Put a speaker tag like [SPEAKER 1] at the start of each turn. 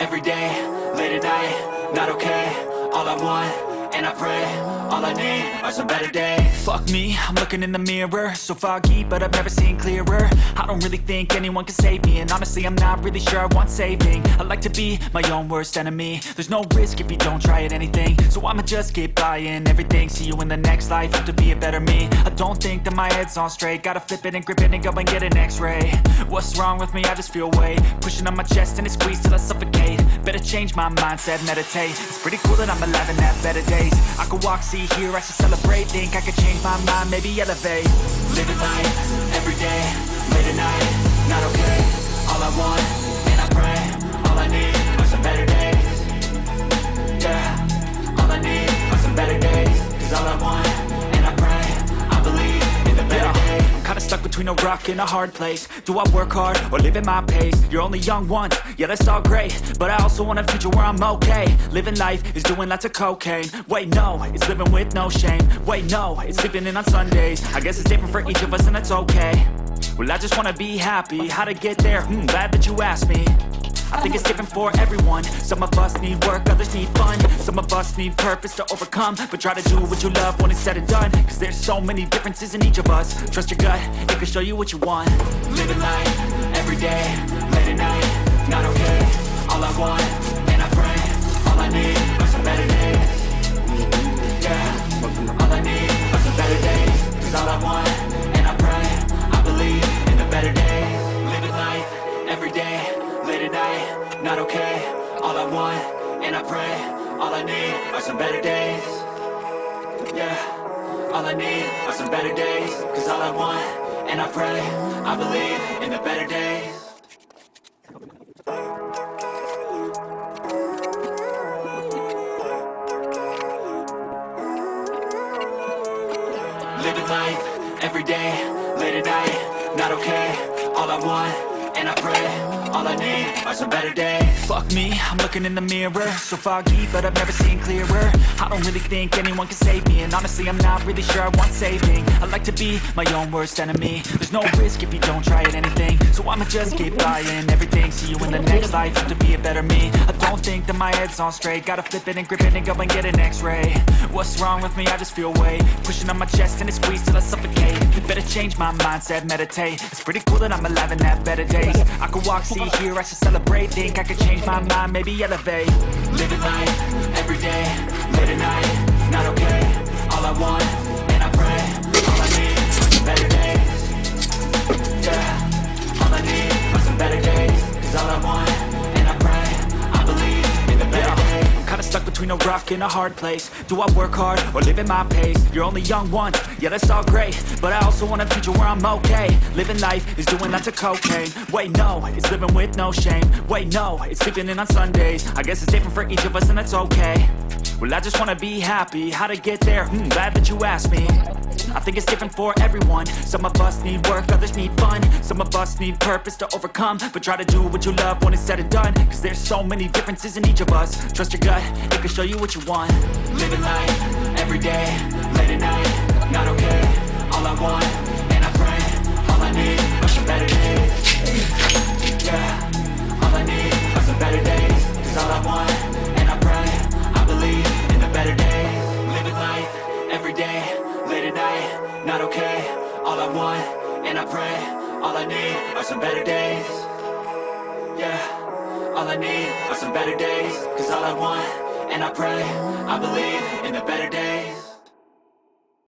[SPEAKER 1] every day, late at night, not okay. All I want, and I pray, all I need are some better days. Fuck me, I'm looking in the mirror, so foggy, but I've never seen clearer. I don't really think anyone can save me, and honestly I'm not really sure I want saving. I like to be my own worst enemy. There's no risk if you don't try at anything, so I'ma just keep buying everything. See you in the next life, have to be a better me. I don't think that my head's on straight, gotta flip it and grip it and go and get an x-ray. What's wrong with me? I just feel weight pushing on my chest and it squeezes till I suffocate. Better change my mindset, meditate. It's pretty cool that I'm alive and have better days. I could walk, see, hear, I should celebrate. Think I could change my mind, maybe elevate. Living life, every day, late at night, not okay. All I want, and I pray, all I need are some better days. Yeah, all I need are some better days. Cause all I want, and I pray, I believe in the better days. Kinda stuck between a rock and a hard place. Do I work hard or live at my pace? You're only young once, yeah that's all great, but I also want a future where I'm okay. Living life is doing lots of cocaine. Wait no, it's living with no shame. Wait no, it's sleeping in on Sundays. I guess it's different for each of us and that's okay. Well I just wanna be happy, how to get there? Glad that you asked me. I think it's different for everyone. Some of us need work, others need fun. Some of us need purpose to overcome. But try to do what you love when it's said and done. Cause there's so many differences in each of us. Trust your gut, it can show you what you want. Living life, every day, late at night, not okay. All I want, and I pray, all I need are some better days. Yeah, all I need are some better days. Cause all I want, and I pray, I believe in the better days. Living life, every day, late at night, not okay. All I want, and I pray, all I need are some better days. Yeah, all I need are some better days. Cause all I want, and I pray, I believe in the better days. Living life, every day, late at night, not okay. All I want, and I pray, all I need are some better days. Fuck me, I'm looking in the mirror, so foggy, but I've never seen clearer. I don't really think anyone can save me, and honestly I'm not really sure I want saving. I like to be my own worst enemy. There's no risk if you don't try at anything, so I'ma just keep buying everything. See you in the next life, have to be a better me. I don't think that my head's on straight, gotta flip it and grip it and go and get an x-ray. What's wrong with me? I just feel weight pushing on my chest and it squeezes till I suffocate. Better change my mindset, meditate. It's pretty cool that I'm alive and have better days. I could walk, see, hear, I should celebrate. Think I could change my mind, maybe elevate. Living life, every day, late at night, not okay. All I want, and I pray, all I need are some better days. Yeah, all I need are some better days. Cause all I want, and I pray, I believe in the better days. I'm kinda stuck between a rock and a hard place. Do I work hard or live at my pace? You're only young once, yeah that's all great, but I also want a future where I'm okay. Living life is doing lots of cocaine. Wait no, it's living with no shame. Wait no, it's sleeping in on Sundays. I guess it's different for each of us and that's okay. Well I just wanna be happy, how to get there? Glad that you asked me. I think it's different for everyone. Some of us need work, others need fun. Some of us need purpose to overcome. But try to do what you love when it's said and done. Cause there's so many differences in each of us. Trust your gut, it can show you what you want. Living life, every day, late at night, not okay. All I want, and I pray, all I need are some better days. Yeah, all I need are some better days. Cause all I want, and I pray, I believe in the better days. Living life, every day, late at night, not okay. All I want, and I pray, all I need are some better days. Yeah, all I need are some better days. Cause all I want, and I pray, I believe in the better days.